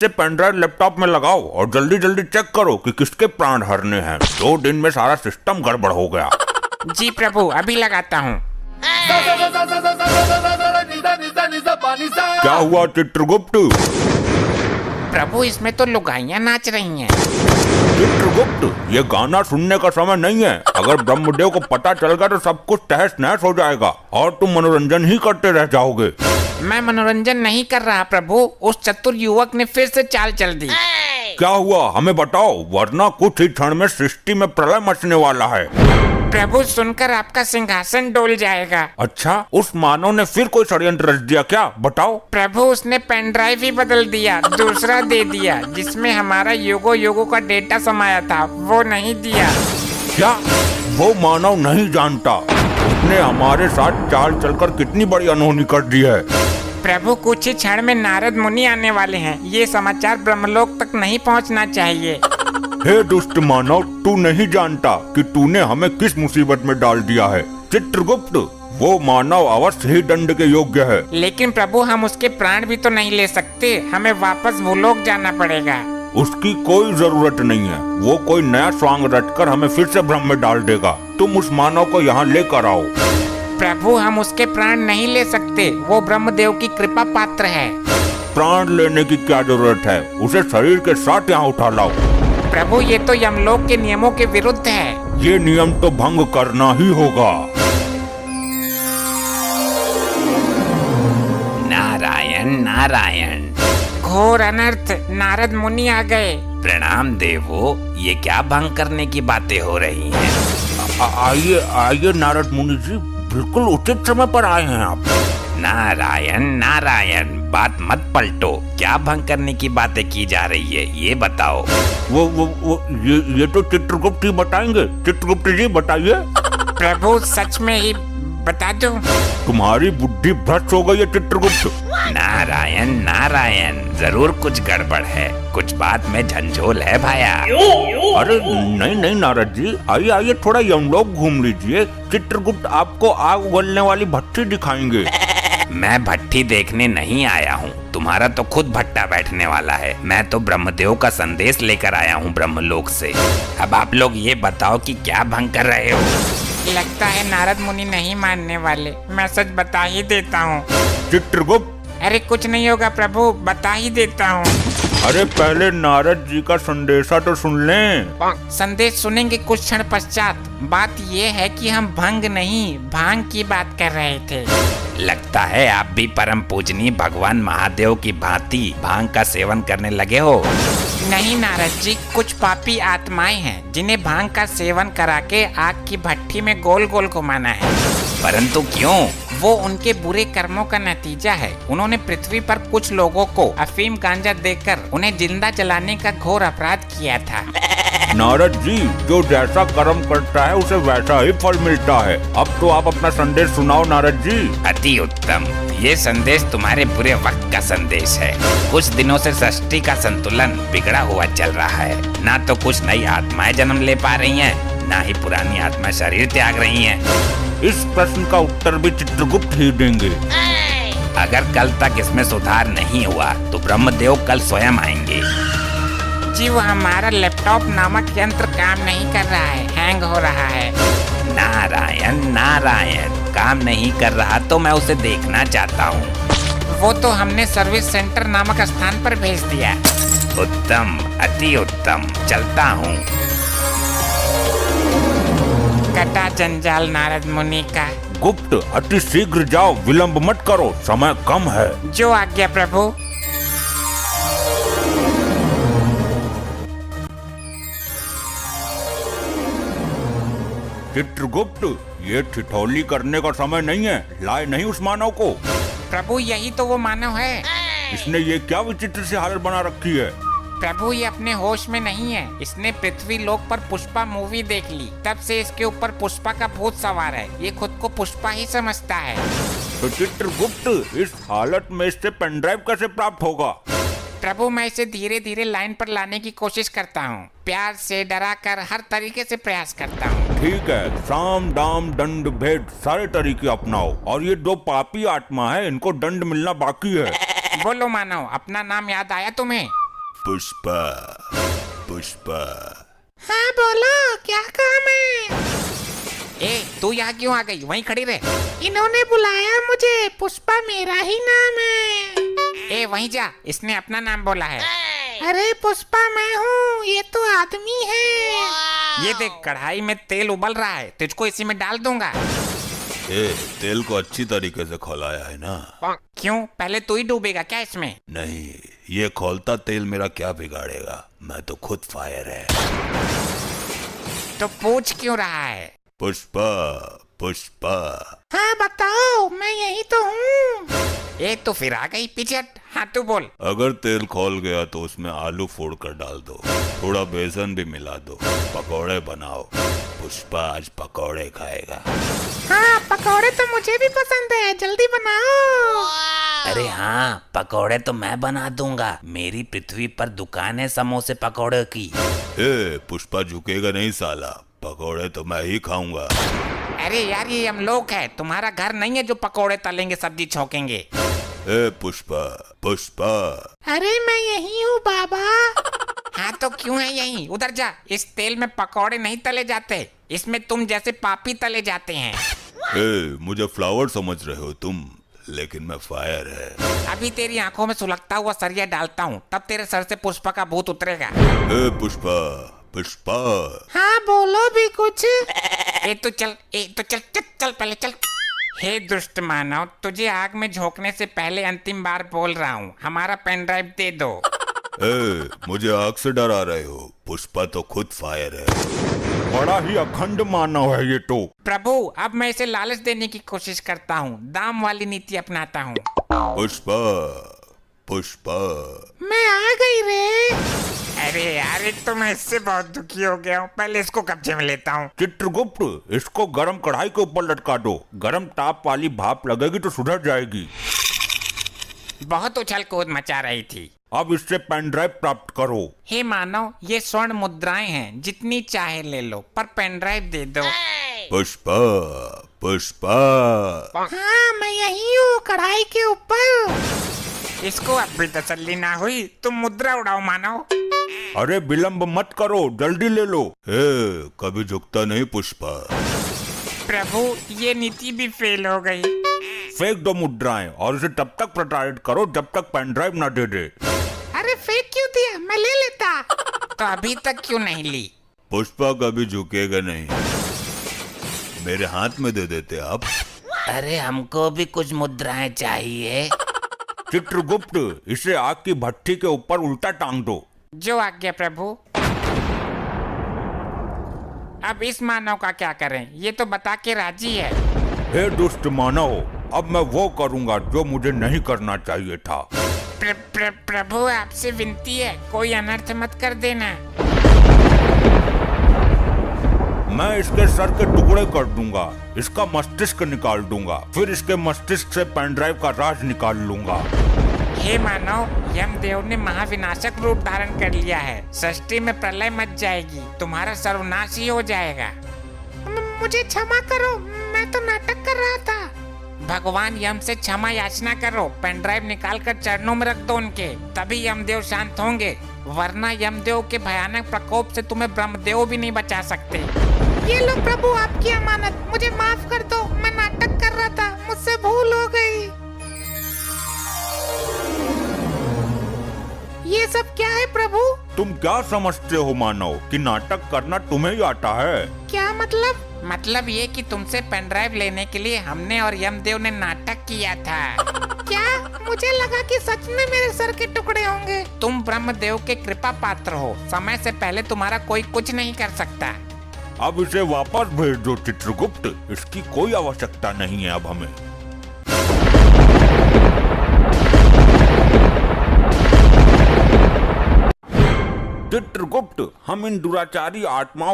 से pen drive laptop में लगाओ और जल्दी जल्दी चेक करो कि किसके प्राण हरने हैं। 2 दिन में सारा सिस्टम गड़बड़ हो गया। जी प्रभु, अभी लगाता हूँ। क्या हुआ चित्रगुप्त? प्रभु, इसमें तो लुगाइयाँ नाच रही हैं। चित्रगुप्त, ये गाना सुनने का समय नहीं है। अगर ब्रह्मदेव को पता चल गया तो सब कुछ तहस नहस हो जाएगा और तुम मनोरंजन ही करते रह जाओगे। मैं मनोरंजन नहीं कर रहा प्रभु, उस चतुर युवक ने फिर से चाल चल दी। क्या हुआ हमें बताओ, वरना कुछ ही क्षण में सृष्टि में प्रलय मचने वाला है। प्रभु, सुनकर आपका सिंहासन डोल जाएगा। अच्छा, उस मानव ने फिर कोई षड्यंत्र रच दिया क्या? बताओ। प्रभु, उसने पेन ड्राइव ही बदल दिया, दूसरा दे दिया जिसमें हमारा युगों युगों का डेटा समाया था, वो नहीं दिया। क्या वो मानव नहीं जानता उसने हमारे साथ चाल चलकर कितनी बड़ी अनहोनी कर दी है? प्रभु, कुछ ही क्षण में नारद मुनि आने वाले हैं, ये समाचार ब्रह्मलोक तक नहीं पहुंचना चाहिए। हे दुष्ट मानव, तू नहीं जानता कि तूने हमें किस मुसीबत में डाल दिया है। चित्रगुप्त, वो मानव अवश्य ही दंड के योग्य है। लेकिन प्रभु, हम उसके प्राण भी तो नहीं ले सकते, हमें वापस भूलोक जाना पड़ेगा। उसकी कोई जरूरत नहीं है, वो कोई नया स्वांग रचकर हमें फिर से भ्रम में डाल देगा। तुम उस मानव को यहाँ लेकर आओ। प्रभु, हम उसके प्राण नहीं ले सकते, वो ब्रह्मदेव की कृपा पात्र है। प्राण लेने की क्या जरूरत है, उसे शरीर के साथ यहाँ उठा लाओ। प्रभु, ये तो यमलोक के नियमों के विरुद्ध है। ये नियम तो भंग करना ही होगा। नारायण नारायण। घोर अनर्थ, नारद मुनि आ गए। प्रणाम देवो, ये क्या भंग करने की बातें हो रही हैं? आइए आइए नारद मुनि जी, बिल्कुल उचित समय पर आए हैं आप। नारायण नारायण, बात मत पलटो। क्या भंग करने की बातें की जा रही है, ये बताओ। वो ये तो चित्रगुप्त ही बताएंगे। चित्रगुप्त जी बताइए। प्रभु, सच में ही बता दो। तुम्हारी बुद्धि भ्रष्ट हो गई है चित्रगुप्त। नारायण नारायण, जरूर कुछ गड़बड़ है, कुछ बात में झंझोल है भाया। अरे नहीं नहीं नारद जी, आइए आइए, थोड़ा यमलोक घूम लीजिए। चित्रगुप्त आपको आग उगलने वाली भट्टी दिखाएंगे। मैं भट्टी देखने नहीं आया हूँ, तुम्हारा तो खुद भट्टा बैठने वाला है। मैं तो ब्रह्मदेव का संदेश लेकर आया हूँ ब्रह्मलोक से। अब आप लोग ये बताओ कि क्या भंग कर रहे हो? लगता है नारद मुनि नहीं मानने वाले, मैं सच बता ही देता हूँ। चित्रगुप्त, अरे कुछ नहीं होगा प्रभु, बता ही देता हूँ। अरे पहले नारद जी का संदेशा तो सुन लें। संदेश सुनेंगे कुछ क्षण पश्चात। बात ये है कि हम भंग नहीं, भांग की बात कर रहे थे। लगता है आप भी परम पूजनीय भगवान महादेव की भांति भांग का सेवन करने लगे हो। नहीं नारद जी, कुछ पापी आत्माएं हैं जिन्हें भांग का सेवन करा के आग की भट्टी में गोल गोल घुमाना है। परंतु क्यों? वो उनके बुरे कर्मों का नतीजा है। उन्होंने पृथ्वी पर कुछ लोगों को अफीम गांजा देकर उन्हें जिंदा जलाने का घोर अपराध किया था। नारद जी, जो जैसा कर्म करता है उसे वैसा ही फल मिलता है। अब तो आप अपना संदेश सुनाओ नारद जी। अति उत्तम, ये संदेश तुम्हारे बुरे वक्त का संदेश है। कुछ दिनों से सृष्टि का संतुलन बिगड़ा हुआ चल रहा है। ना तो कुछ नई आत्माएं जन्म ले पा रही हैं, ना ही पुरानी आत्मा शरीर त्याग रही हैं। इस प्रश्न का उत्तर भी चित्रगुप्त ही देंगे। अगर कल तक इसमें सुधार नहीं हुआ तो ब्रह्मदेव कल स्वयं आएंगे। जी, वो हमारा लैपटॉप नामक यंत्र काम नहीं कर रहा है, हैंग हो रहा है। नारायण नारायण, काम नहीं कर रहा तो मैं उसे देखना चाहता हूँ। वो तो हमने सर्विस सेंटर नामक स्थान पर भेज दिया। उत्तम, अति उत्तम, चलता हूँ। कटा जंजाल नारद मुनि का। गुप्त, अति शीघ्र जाओ, विलंब मत करो, समय कम है। जो आज्ञा प्रभु। चित्रगुप्त, ये ठिठौली करने का समय नहीं है। लाए नहीं उस मानव को। प्रभु, यही तो वो मानव है। इसने ये क्या विचित्र सी हालत बना रखी है? प्रभु, ये अपने होश में नहीं है। इसने पृथ्वी लोक पर पुष्पा मूवी देख ली, तब से इसके ऊपर पुष्पा का भूत सवार है। ये खुद को पुष्पा ही समझता है। तो चित्रगुप्त, इस हालत में इससे पेन ड्राइव कैसे प्राप्त होगा? प्रभु, मैं इसे धीरे धीरे लाइन पर लाने की कोशिश करता हूँ। प्यार से डरा कर हर तरीके से प्रयास करता हूँ। ठीक है, साम दाम दंड भेद सारे तरीके अपनाओ। और ये 2 पापी आत्मा है, इनको दंड मिलना बाकी है। बोलो मानव, अपना नाम याद आया तुम्हें? पुष्पा पुष्पा। हाँ बोलो, क्या काम है? ए, तू यहाँ क्यों आ गई? वहीं खड़ी रह। इन्होंने बुलाया मुझे, पुष्पा मेरा ही नाम है। ए, वहीं जा, इसने अपना नाम बोला है। अरे पुष्पा मैं हूँ, ये तो आदमी है। ये देख, कढ़ाई में तेल उबल रहा है, तुझको इसी में डाल दूंगा। ए, तेल को अच्छी तरीके से खौलाया है ना? क्यों, पहले तू ही डूबेगा क्या इसमें? नहीं, ये खौलता तेल मेरा क्या बिगाड़ेगा, मैं तो खुद फायर है। तो पूछ क्यों रहा है? पुष्पा पुष्पा। हाँ बताओ, मैं यही तो हूँ। ए, तो फिर आ गई, पीछे हट। हाँ तू बोल। अगर तेल खौल गया तो उसमें आलू फोड़ कर डाल दो, थोड़ा बेसन भी मिला दो, पकौड़े बनाओ। पुष्पा आज पकौड़े खाएगा। हाँ, पकौड़े तो मुझे भी पसंद है, जल्दी बनाओ। अरे हाँ, पकौड़े तो मैं बना दूंगा। मेरी पृथ्वी पर दुकान है समोसे पकौड़े की। ए, पुष्पा झुकेगा नहीं साला, पकौड़े तो मैं ही खाऊंगा। अरे यार, ये हम लोग है, तुम्हारा घर नहीं है जो पकौड़े तलेंगे सब्जी छौकेंगे। ए पुष्पा पुष्पा। अरे मैं यही हूँ बाबा। हाँ तो क्यों है यही? उधर जा, इस तेल में पकौड़े नहीं तले जाते, इसमें तुम जैसे पापी तले जाते हैं। ए, मुझे फ्लावर समझ रहे हो तुम, लेकिन मैं फायर है। अभी तेरी आंखों में सुलगता हुआ सरिया डालता हूँ, तब तेरे सर से पुष्पा का भूत उतरेगा। ए पुष्पा पुष्पा। हाँ बोलो भी कुछ। ए तो चल, चल पहले चल। हे दुष्ट मानव, तुझे आग में झोंकने से पहले अंतिम बार बोल रहा हूँ, हमारा पेन ड्राइव दे दो। ए, मुझे आग से डरा रहे हो? पुष्पा तो खुद फायर है। बड़ा ही अखंड मानव है ये तो। प्रभु, अब मैं इसे लालच देने की कोशिश करता हूँ, दाम वाली नीति अपनाता हूँ। पुष्पा पुष्पा। मैं आ गई रे। अरे यार, एक तो मैं इससे बहुत दुखी हो गया हूँ, पहले इसको कब्जे में लेता हूँ। चित्रगुप्त, इसको गरम कढ़ाई के ऊपर लटका दो, गरम ताप वाली भाप लगेगी तो सुधर जाएगी। बहुत उछल कूद मचा रही थी। अब इससे पेन ड्राइव प्राप्त करो। हे मानव, ये स्वर्ण मुद्राएं हैं, जितनी चाहे ले लो, पर पेन ड्राइव दे दो। पुष्पा पुष्पा। हाँ मैं यही हूँ, कढ़ाई के ऊपर। इसको अब भी तसल्ली ना हुई, तुम मुद्रा उड़ाओ मानव। अरे विलंब मत करो, जल्दी ले लो। ए, कभी झुकता नहीं पुष्पा। प्रभु, ये नीति भी फेल हो गई। फेंक दो मुद्राएं और इसे तब तक प्रताड़ित करो जब तक पेन ड्राइव न दे दे। अरे फेंक क्यों दिया, मैं ले लेता। तो अभी तक क्यों नहीं ली? पुष्पा कभी झुकेगा नहीं, मेरे हाथ में दे देते आप। अरे हमको भी कुछ मुद्राएं चाहिए। चित्रगुप्त, इसे आग की भट्टी के ऊपर उल्टा टांग दो। जो आज्ञा प्रभु। अब इस मानव का क्या करें, ये तो बता के राजी है। हे दुष्ट मानव, अब मैं वो करूंगा जो मुझे नहीं करना चाहिए था। प्रभु, आपसे विनती है, कोई अनर्थ मत कर देना। मैं इसके सर के टुकड़े कर दूंगा, इसका मस्तिष्क निकाल दूंगा, फिर इसके मस्तिष्क से पेन ड्राइव का राज निकाल लूंगा। हे मानव, यमदेव ने महाविनाशक रूप धारण कर लिया है, सृष्टि में प्रलय मच जाएगी, तुम्हारा सर्वनाश ही हो जाएगा। मुझे क्षमा करो, मैं तो नाटक कर रहा था। भगवान यम से क्षमा याचना करो, पेन ड्राइव निकाल कर चरणों में रख दो उनके, तभी यमदेव शांत होंगे, वरना यमदेव के भयानक प्रकोप से तुम्हें ब्रह्मदेव भी नहीं बचा सकते। ये लो प्रभु, आपकी अमानत, मुझे माफ कर दो, मैं नाटक कर रहा था, मुझसे भूल हो गई। ये सब क्या है प्रभु? तुम क्या समझते हो मानव कि नाटक करना तुम्हें ही आता है? क्या मतलब? मतलब ये कि तुमसे पेन ड्राइव लेने के लिए हमने और यमदेव ने नाटक किया था। क्या? मुझे लगा कि सच में मेरे सर के टुकड़े होंगे। तुम ब्रह्मदेव के कृपा पात्र हो, समय से पहले तुम्हारा कोई कुछ नहीं कर सकता। अब इसे वापस भेज दो चित्रगुप्त, इसकी कोई आवश्यकता नहीं है अब हमें। चित्रगुप्त, हम इन दुराचारी आत्माओं